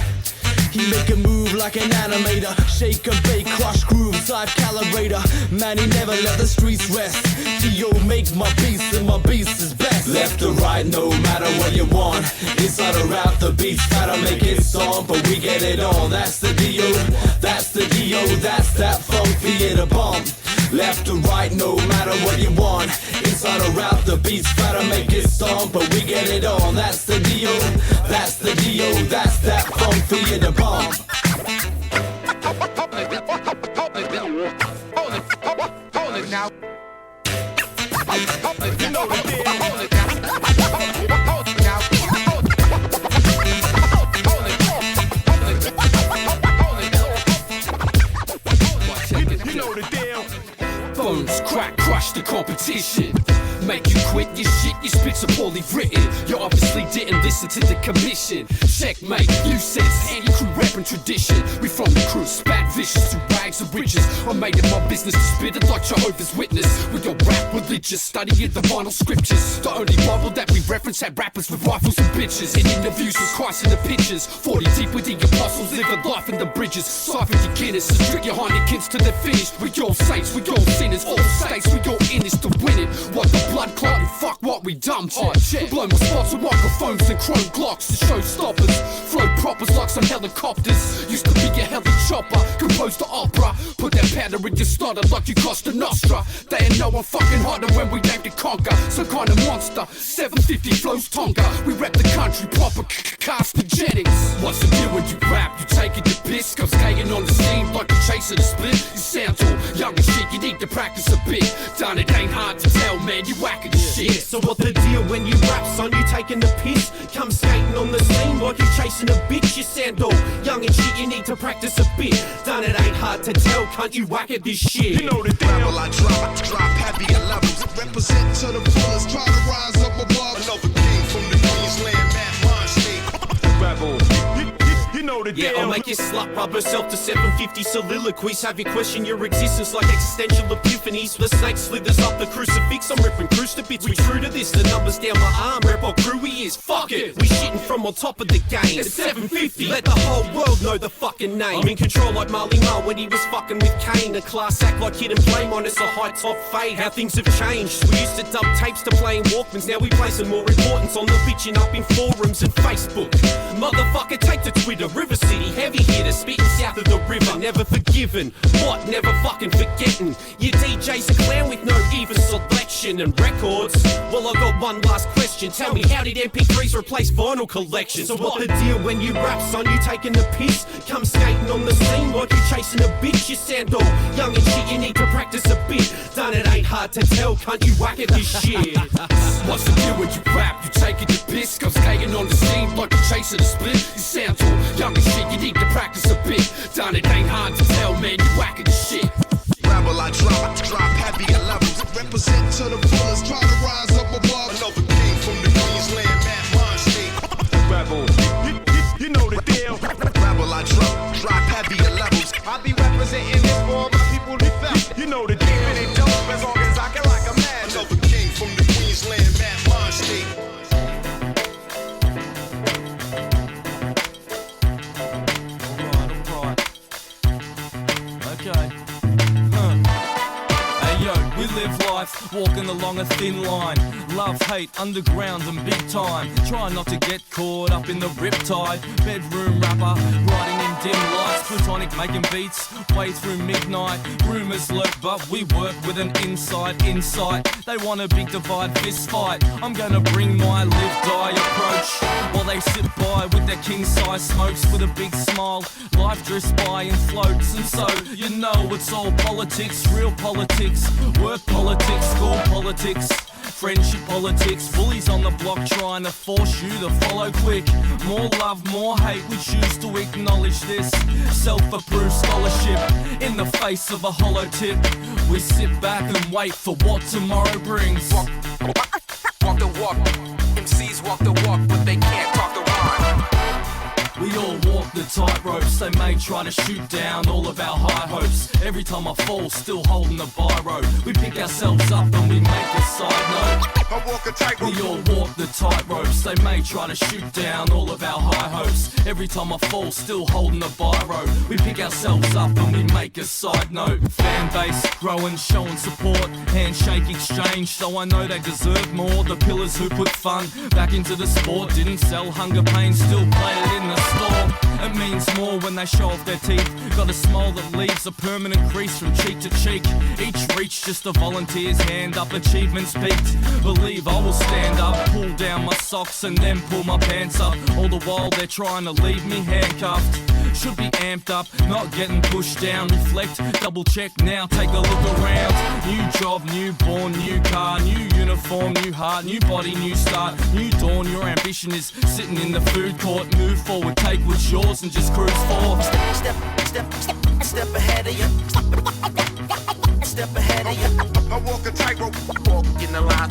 He make a move like an animator. Shake and bake, crush groove, type calibrator. Man, he never let the streets rest. Dio make my beats and my beats is best. Left to right, no matter what you want. Inside or out, the beats gotta make it song, but we get it on. That's the Dio, that's the Dio, that's that funk for you to bump. Left to right, no matter what you want. Inside or out, the beats gotta make it song, but we get it on. That's the Dio, that's the Dio, that's that funk for you to bump. Hold it now. You know the deal. Hold it now. the competition. Make you quit your shit, your spits are poorly written. You obviously didn't listen to the commission. Checkmate, you sense anti-crew rap and tradition. We from the crew, spat vicious to rags of riches. I made it my business to spit it like Jehovah's Witness. We got rap religious, studying the vinyl scriptures. The only Bible that we reference had rappers with rifles and bitches. In interviews with Christ in the pictures. 40 deep with the apostles, living life in the bridges. Siphon your Guinness, drink your Heinekens till they're finished. We all saints, we all sinners, all states, we all in this to win it. What the blood clot and fuck what we done to. Blow my spots with microphones and chrome glocks to show stoppers. Flow proppers like some helicopters. Used to be a heli chopper, composed to opera. Put that powder in your starter like you Costa Nostra. They ain't know I'm fucking harder when we aim to conquer. Some kind of monster, 750 flows Tonga. We rep the country proper, carcinogenics. What's the deal when you rap? You taking the piss? Cause skating on the scene like you're chasing a split. You sound tall, young and shit, you need to practice a bit. Done it ain't hard to tell, man, you whacking the shit. Yeah, so what the deal when you rap, son? You taking the piss? Come skating on the scene like you're chasing a bitch. You sound all young and shit, you need to practice a bit. Done it ain't hard to tell, can't you whack at this shit? You know the deal. Well, I drop heavy at levels. Represent to the fullest, try to rise up above. Another king from the Queensland, Mad State. Rebel. You know the deal. Yeah, I'll make you slut rub herself to 750 soliloquies. Have you question your existence like existential epiphanies. The snake slithers up the crucifix. I'm ripping cruise to bits. We true to this. The numbers down my arm. Rep our crew he is. Fuck it. We shitting from on top of the game. It's 750. Let the whole world know the fucking name. I'm in control like Marley Marl when he was fucking with Kane. A class act like Hidden Flame on us. A high top fade. How things have changed. We used to dub tapes to playing Walkmans. Now we placing more importance on the bitching up in forums and Facebook. Motherfucker, take to Twitter. River City, heavy hitter, spitting south of the river. Never forgiven, what? Never fucking forgetting. Your DJ's a clown with no even selection and records. Well, I got one last question. Tell me, how did MP3s replace vinyl collections? So what the deal when you rap, son? You taking the piss? Come skating on the scene like you chasing a bitch. You sound all young and shit, you need to practice a bit. Done it ain't hard to tell, can't you whack at this shit? What's the deal when you rap? You taking the piss? Come skating on the scene like you chasing a split. You sound all young and shit, you need to practice a bit. Done it ain't hard to tell, man, you whacking the shit. Rebel, I drop heavy at levels. Represent to the fullest, try to rise up above. Another king from the Queensland, Mad State. Rebel, you know the deal. Rebel, I drop heavy at levels. I be representing this for all my people who felt. You know the deal. Keeping it dope as long as I can rock a man. Another king from the Queensland, Mad State. Live life, walking along a thin line. Love, hate, underground and big time. Try not to get caught up in the riptide. Bedroom rapper, riding in dim lights. Plutonic making beats, way through midnight. Rumors lurk, but we work with an inside insight. They want a big divide, fist fight. I'm gonna bring my live, die approach. While they sit by with their king-size smokes with a big smile. Life drifts by and floats, and so you know it's all politics, real politics. Work politics, school politics, friendship politics. Bullies on the block trying to force you to follow quick. More love, more hate, we choose to acknowledge this. Self-approved scholarship in the face of a hollow tip. We sit back and wait for what tomorrow brings. Walk the walk, MCs walk the walk, but they can't talk the rhyme. We all walk the tightropes. They may try to shoot down all of our high hopes. Every time I fall, still holding the biro. We pick ourselves up and we make a side note. I walk a tightrope. We all walk the tightropes. They may try to shoot down all of our high hopes. Every time I fall, still holding the biro. We pick ourselves up and we make a side note. Fan base growing, showing support. Handshake exchange, so I know they deserve more. The pillars who put fun back into the sport. Didn't sell hunger pain, still play it in the store. It means more when they show off their teeth. Got a smile that leaves a permanent crease from cheek to cheek. Each reach just a volunteer's hand up. Achievements peaked. Believe I will stand up, pull down my socks and then pull my pants up. All the while they're trying to leave me handcuffed. Should be amped up, not getting pushed down. Reflect, double check now, take a look around. New job, newborn, new car, new uniform, new heart, new body, new start, new dawn. Your ambition is sitting in the food court. Move forward, take what's yours and just cruise forward. Step ahead of you. Step ahead of you. I walk a tightrope, walking the line,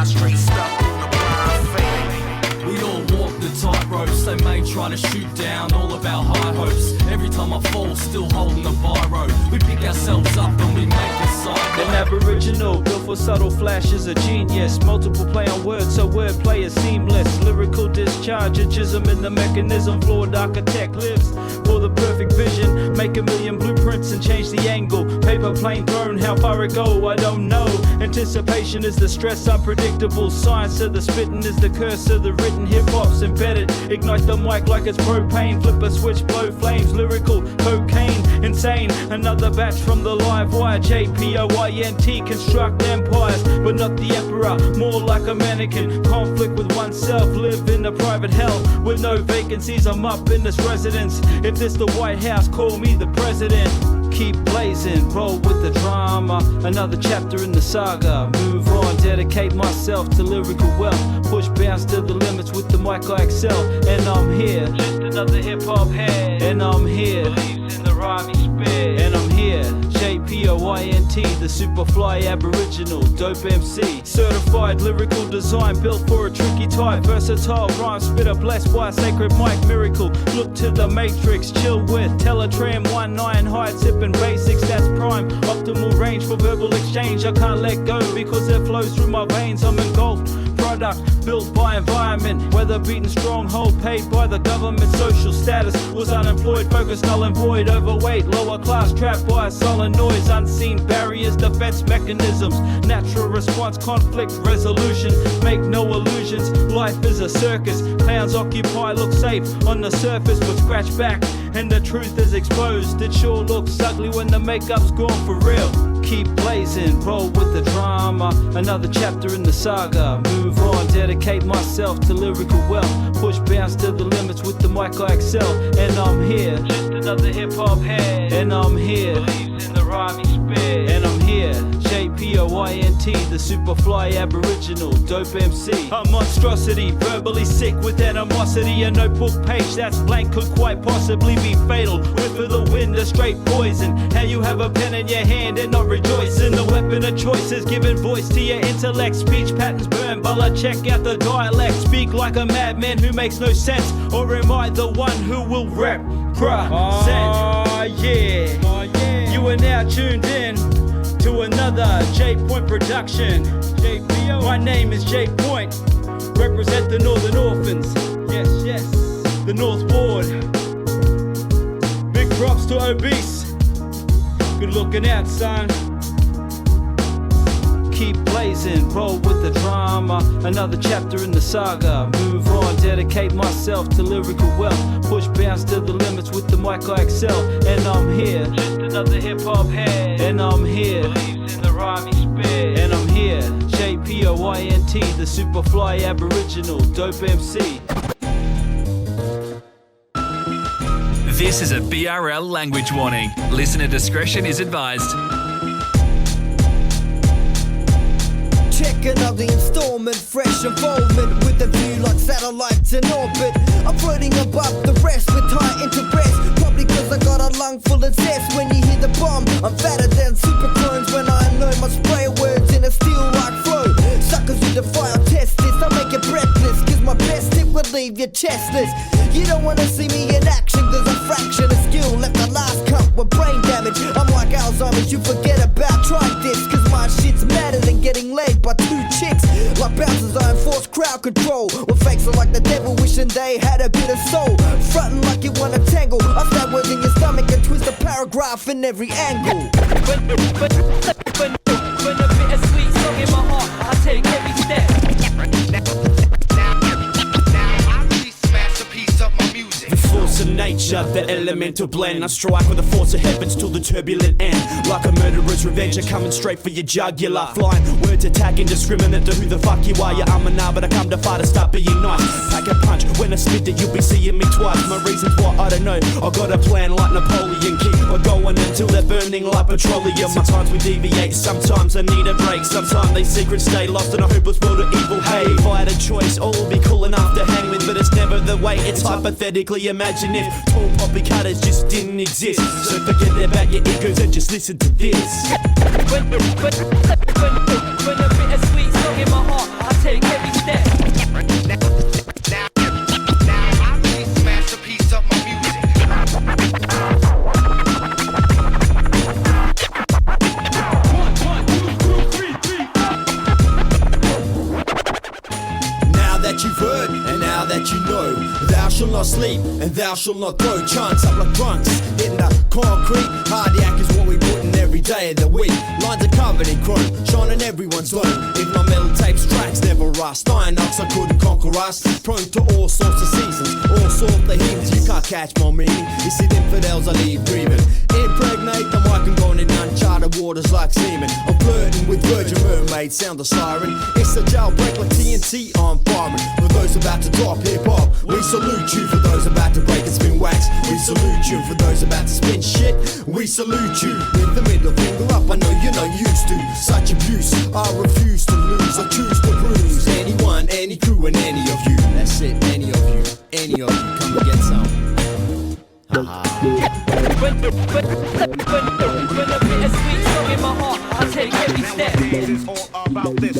straight stuck on a blind fade. We all walk the tightropes, they may try to shoot down all of our high hopes. Every time I fall, still holding the biro. We pick ourselves up and we make a side. An Aboriginal, built for subtle flashes, a genius. Multiple play on words, so wordplay is seamless. Lyrical discharge, a jism in the mechanism. Flawed architect lives for the perfect vision. Make a million blueprints and change the angle. Paper plane thrown, how far it go, I don't know. Anticipation is the stress, unpredictable. Science of the spitting is the curse of the written. Hip-hop's embedded, ignite the mic like it's propane. Flip a switch, blow flames, lyrical cocaine, insane. Another batch from the live wire. JK-47 construct empires, but not the emperor, more like a mannequin. Conflict with oneself, live in a private hell with no vacancies. I'm up in this residence. If this the White House, call me the president. Keep blazing, roll with the drama. Another chapter in the saga. Move on, dedicate myself to lyrical wealth. Push bounce to the limits with the mic I excel. And I'm here, just another hip hop head. And I'm here, believes in the rhyme he spit. And I'm here, JK-47, the superfly Aboriginal, dope MC. Certified lyrical design, built for a tricky type. Versatile rhyme spitter, blessed by a sacred mic miracle. Look to the matrix, chill with Teletram 19 high tipping basics, that's prime. Optimal range for verbal exchange, I can't let go because it flows through my veins. I'm engulfed. Product built by environment, weather beaten stronghold, paid by the government. Social status was unemployed, focused null and void, overweight, lower class, trapped by a sullen noise. Unseen barriers, defense mechanisms, natural response, conflict resolution. Make no illusions, life is a circus. Clowns occupy, look safe on the surface, but scratch back and the truth is exposed. It sure looks ugly when the makeup's gone for real. Keep blazing, roll with the drama. Another chapter in the saga. Move on, dedicate myself to lyrical wealth. Push bounce to the limits with the mic I excel. And I'm here, just another hip hop head. And I'm here, believes in the rhyme he spit. And I'm here, JK-47, the superfly Aboriginal, dope MC. A monstrosity, verbally sick with animosity. A notebook page that's blank could quite possibly be fatal. Whiff of the wind, a straight poison. How you have a pen in your hand and not rejoicing. The weapon of choice is giving voice to your intellect. Speech patterns burn, Bala, check out the dialect. Speak like a madman who makes no sense. Or am I the one who will represent? Yeah. You are now tuned in to another J Point production. JPO. My name is J Point. Represent the Northern Orphans. Yes, yes. The North Ward. Big props to Obese. Good looking out, son. Keep blazing, roll with the drama. Another chapter in the saga. Move on, dedicate myself to lyrical wealth. Push bounce to the limits with the mic I excel. And I'm here, just another hip hop head. And I'm here, believes in the rhyme he spit. And I'm here, JK-47, the superfly Aboriginal, dope MC. This is a BRL language warning. Listener discretion is advised. Check another installment, fresh involvement with a view like satellites in orbit. I'm floating above the rest with high interest. Probably cause I got a lung full of zest. When you hear the bomb, I'm fatter than super clones. When I know my spray words in a steel-like flow. Suckers who defy or test this, I make you breathless. Cause my best tip would leave you chestless. You don't wanna see me in action, cause a fraction of skill left the last cup with brain damage. I'm like Alzheimer's, you forget about, try this. Cause my shit's madder than getting laid by two chicks. Like bouncers, I enforce crowd control. With fakes are like the devil wishing they had a bit of soul. Frontin' like you wanna tangle. I stab words in your stomach and twist a paragraph in every angle. When a bit of sweet song in my heart, I take every step. Force of nature, the elemental blend. I strike with the force of heavens till the turbulent end. Like a murderer's revenge, I'm coming straight for your jugular. Flying words attack indiscriminate to who the fuck you are. Yeah, I'm a nah, but I come to fight to stop being nice. Pack a punch, when I spit it, you'll be seeing me twice. My reasons why, I don't know. I got a plan like Napoleon Key. we're going until they're burning like petroleum. Sometimes we deviate, sometimes I need a break. Sometimes these secrets stay lost in a hopeless world of evil hate. If I had a choice, all would be cool enough to hang with, but it's never the way. It's hypothetically, imagine if tall poppy cutters just didn't exist. So forget about your egos and just listen to this. When a bittersweet song in my heart, I take every step. Now I really smash a piece of my music. Now that you've heard, and now that you know, thou shalt not sleep, and thou shalt not throw chunks up like drunks in the concrete. Hyjak is what we put in every day of the week. Lines are covered in chrome, shining everyone's low. If my metal tapes tracks never rust, iron ox I couldn't conquer us. Prone to all sorts of seasons, all sorts of heathens. You can't catch my meaning. You see infidels I leave grieving. Impregnate the mic and going in uncharted waters like seamen. I'm flirting with virgin mermaids, sound the siren. It's a jailbreak like TNT on firing. For those about to drop hip hop, we salute you. For those about to break and spin wax, we salute you. For those about to spin shit, we salute you. With the middle finger up, I know you're not used to such abuse. I refuse to lose, I choose to bruise anyone, any crew, and any of you. That's it, any of you, come and get some. When a bittersweet song in my heart, I take every step. It's all about this.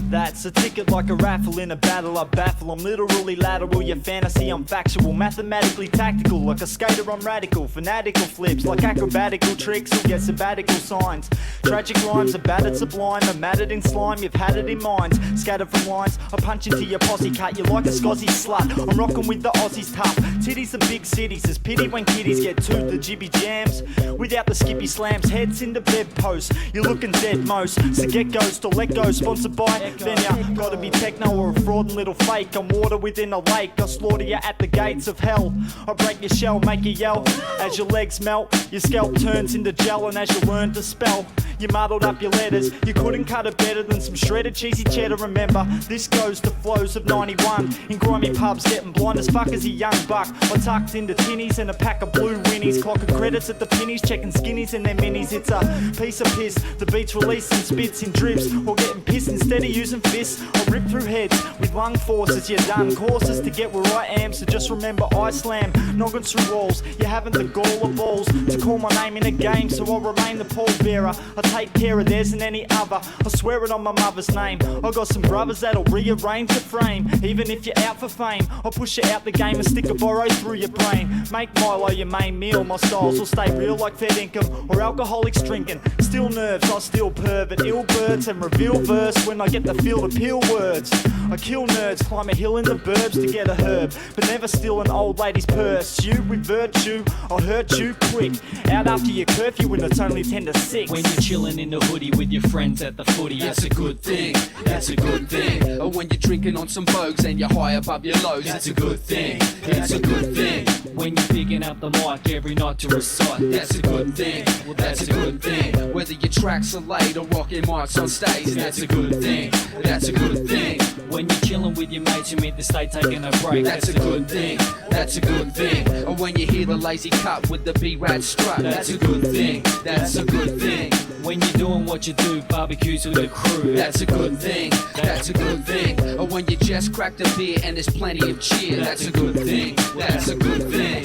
That's a ticket like a raffle in a battle I baffle. I'm literally lateral, your fantasy I'm factual. Mathematically tactical, like a skater I'm radical. Fanatical flips, like acrobatical tricks. Who get sabbatical signs? Tragic rhymes are battered sublime. I'm matted in slime, you've had it in minds. Scattered from lines, I punch into your posse. Cut you like a scozzy slut. I'm rocking with the Aussies tough. Titties in big cities, there's pity when kiddies get to the jibby jams. Without the skippy slams, heads in the bedpost. You're looking dead most, so get ghost or let go. Sponsored by then ya gotta be techno or a fraud and little fake. I'm water within a lake, I'll slaughter you at the gates of hell. I'll break your shell, make you yell. As your legs melt, your scalp turns into gel. And as you learn to spell, you muddled up your letters. You couldn't cut it better than some shredded cheesy cheddar. Remember, this goes to flows of 91. In grimy pubs, getting blind as fuck as a young buck. I tucked into tinnies and a pack of blue winnies. Clocking credits at the pennies, checking skinnies and their minis. It's a piece of piss, the beats releasing spits in drips. Or getting pissed instead of using fists. I rip through heads with lung forces. You're done courses to get where I am. So just remember I slam noggins through walls. You haven't the gall or balls to call my name in a game. So I'll remain the pallbearer. I take care of theirs and any other. I swear it on my mother's name. I got some brothers that'll rearrange the frame. Even if you're out for fame, I'll push you out the game and stick a borrow through your brain. Make Milo your main meal. My styles will stay real like Fed income or alcoholics drinking. Still nerves, I still pervert ill birds and reveal verse when I get the feel to peel words. I kill nerds, climb a hill in the burbs to get a herb, but never steal an old lady's purse. You with virtue, I'll hurt you quick. Out after your curfew when it's only 10 to 6. When you're chilling in the hoodie with your friends at the footy, that's a good thing, that's a good thing. Or when you're drinking on some bogues and you're high above your lows, that's a good thing, that's a good thing. When you're picking up the mic every night to recite, that's a good thing, well that's a good thing. Whether your tracks are laid or rocking mics on stage, that's a good thing, that's a good thing. When you're chilling with your mates who meet to stay taking a break, that's a good thing, that's a good thing. Or when you hear the lazy cut with the B-Rad strut, that's a good thing, that's a good thing. When you're doing what you do, barbecues with the crew, that's a good thing, that's a good thing. Or when you just cracked a beer and there's plenty of cheer, that's a good thing, that's a good thing.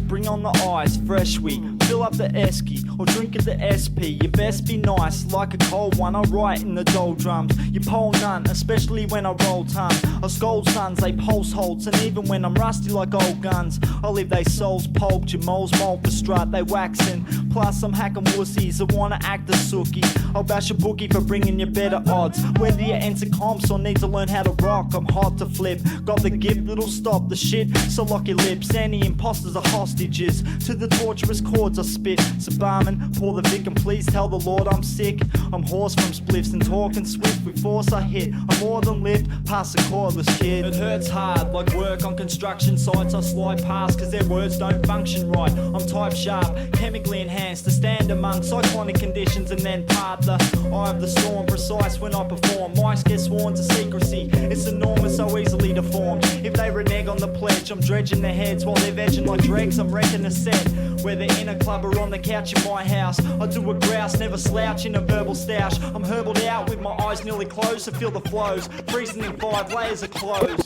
Bring on the ice, fresh wheat. Fill up the esky or drink at the SP. You best be nice, like a cold one. I write in the doldrums. You pole none, especially when I roll ton. I scold sons, they pulse holds, and even when I'm rusty like old guns, I leave they souls pulped. Your moles mold for strut, they waxing. Plus I'm hacking wussies that wanna act a sookie. I'll bash a bookie for bringing you better odds. Whether you enter comps or need to learn how to rock, I'm hot to flip. Got the gift that'll stop the shit, so lock your lips. Any imposters are hostages to the torturous chords I spit. So bar coming. Pour the Vic and please tell the Lord I'm sick. I'm hoarse from spliffs and talking swift. With force I hit, I'm more than lift. Past the cordless kid. It hurts hard, like work on construction sites. I slide past cause their words don't function right. I'm type sharp, chemically enhanced to stand among cyclonic conditions and then part the eye of the storm. Precise when I perform, mics get sworn to secrecy. It's enormous, so easily deformed. If they renege on the pledge, I'm dredging their heads while they're vegging like dregs. I'm wrecking a set, whether in a club or on the couch in my house. I do a grouse, never slouch in a verbal stoush. I'm herbled out with my eyes nearly closed to feel the flows, freezing in 5 layers of clothes.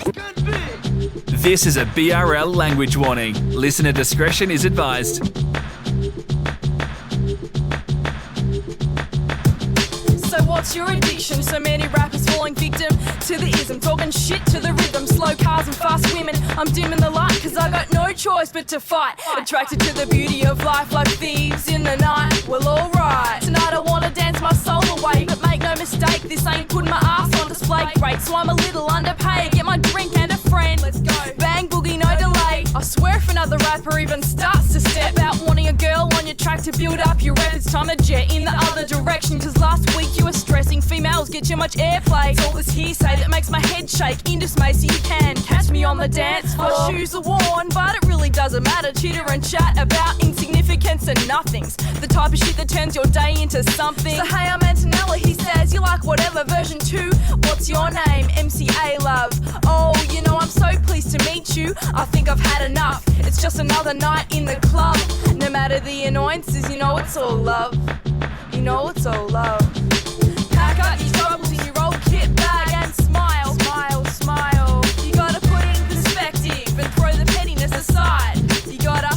This is a BRL language warning. Listener discretion is advised. So what's your addiction? So many rappers falling victim to the ism, talking shit to the rhythm. Slow cars and fast women, I'm dimming the light cause I got no choice but to fight. Attracted to the beauty of life like thieves in the night. Well alright, tonight I wanna dance my soul away, but make no mistake, this ain't putting my ass on display. Great, so I'm a little underpaid, get my drink and a friend. Let's go, bang boogie, no delay. I swear if another rapper even starts to step out wanting a girl on your track to build up your rep, it's time to jet in the other direction. Cause last week you were stressing females get too much airplay. It's all this hearsay that makes my head shake. Indismay so you can catch me on the dance floor. My shoes are worn but it really doesn't matter. Chitter and chat about insignificance and nothings, the type of shit that turns your day into something. So hey, I'm Antonella, he says you like whatever. Version 2, what's your name? MCA love. Oh, you know I'm so pleased to meet you. I think I've had enough, it's just another night in the club. No matter the annoyances, you know it's all love. You know it's all love. Pack up your troubles in your old kit bag and smile, smile, smile. You gotta put it in perspective and throw the pettiness aside. You gotta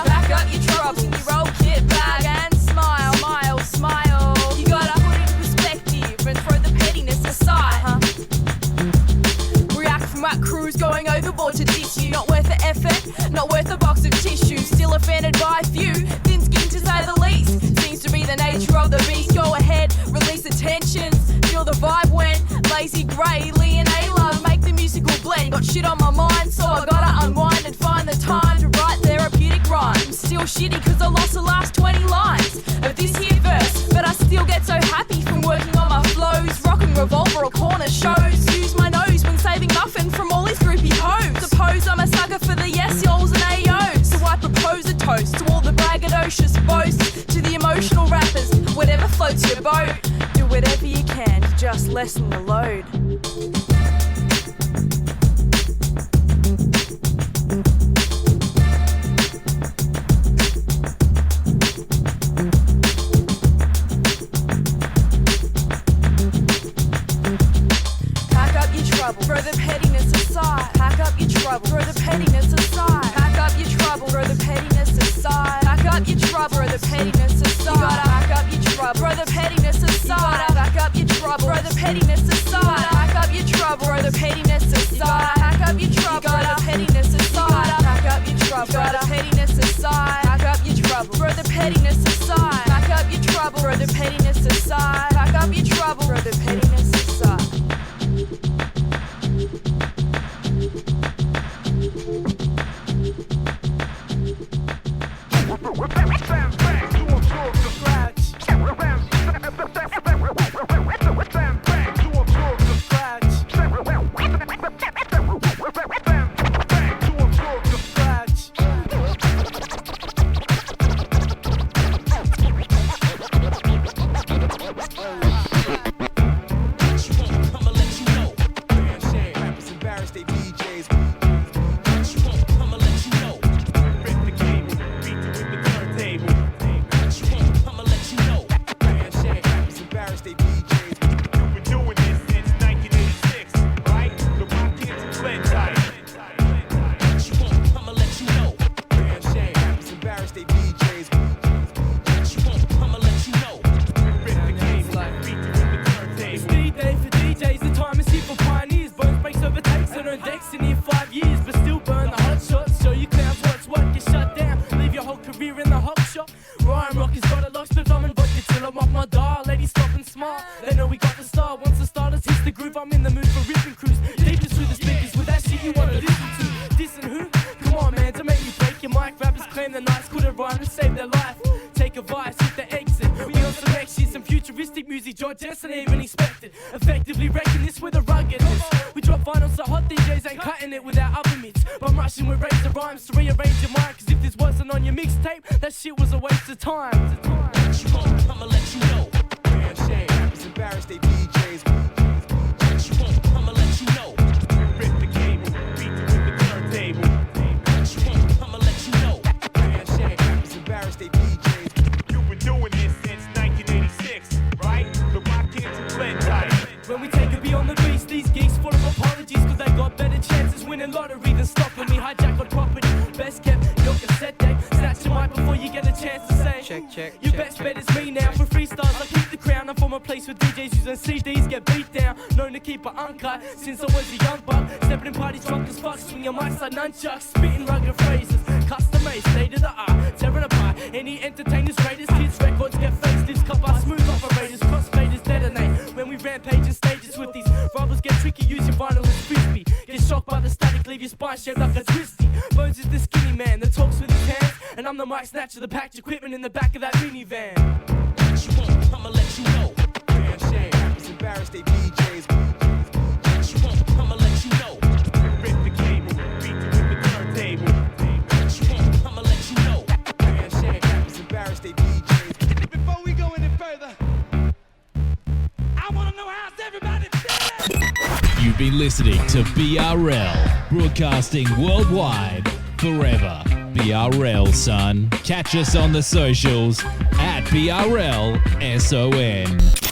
pack up your troubles in your old kit bag and smile, smile, smile. You gotta put it in perspective and throw the pettiness aside. React from whack crews going overboard to diss you. Not worth the effort, not worth a box of tissues. Still offended by a few, thin skin to say the least. Seems to be the nature of the beast. Go ahead, release the tensions, feel the vibe when lazy grey, Lee and A-Love make the musical blend. Got shit on my mind, so I gotta unwind and find the time to write therapeutic rhymes. Still shitty cause I lost the last 20 lines of this here verse, but I still get so happy from working on my flows. Rocking Revolver or corner shows. Use my nose when saving Muffin from all his groupie hoes. Suppose I'm a sucker for the yes-yols and AOs, so I propose a toast to all the braggadocious boasts, to the emotional rappers, whatever floats your boat. Do whatever you can to just lessen the load. Pack up your trouble, throw the pettiness aside. Pack up your trouble, throw the pettiness aside. Pack up your trouble, throw the pettiness aside. Pack up your trouble, throw the pettiness aside. You gotta pack up your trouble, throw the pettiness aside. Pack up your trouble, throw the pettiness aside. Pack up your trouble, throw the pettiness aside. Pack up your trouble, throw the pettiness aside. Pack up your trouble, throw the pettiness aside. Pack up your trouble, throw the pettiness aside. Pack up your trouble, throw the pettiness aside. Pack up your trouble, throw the pettiness aside. claim the nights couldn't rhyme and save their life. Take take a vice with the exit. We on some next shit, some futuristic music, George Jensen ain't even expected. Effectively wrecking this with a ruggedness. We drop vinyl so hot DJs ain't cutting it without upper mids. But I'm rushing with razor rhymes to rearrange your mind. Cause if this wasn't on your mixtape, that shit was a waste of time. What you want, I'ma let you know. Damn shame, it's embarrassed they DJs. What you want, I'ma let you know. Rip the cable, beat you with the turntable. What you want, I'ma let you know. Damn shame, it's embarrassed they DJs. You've been doing this since 1986, right? So why can't you play tight? When we take a beat on the beats, these geeks full of apologies. Cause they got better chances winning lottery than stopping me. Hijack on property, best kept your cassette deck. Snatch your mic before you get a chance to say check. Your best bet is me now. For freestyles I keep the crown. I'm from a place where DJs using CDs get beat down. Known to keep it uncut since I was a young buck. Stepping in parties drunk as fuck. Swing your mics like nunchucks. Spitting rugged phrases. Custom made, state of the art. Tearing apart any entertainer's greatest hits. Records get faced. This cup are smooth operators. Crossfaders detonate. When we rampage in stages with these rubbers get tricky. Use your vinyl as frisbee. Get shocked by the static. Leave your spine shaped like a twisty. Bones is the skinny man that talks with his hands. And I'm the mic snatcher, the packed equipment in the back of that minivan. What you want, I'ma let you know. Damn shame, it's embarrassed they DJs. What you want, I'ma let you know. Rip the cable, beat you with the turntable. What you want, I'ma let you know. Damn shame, it's embarrassed they DJs. Before we go any further, I wanna know how's everybody feeling. You've been listening to BRL, broadcasting worldwide, forever. BRL, son. Catch us on the socials at BRL SON.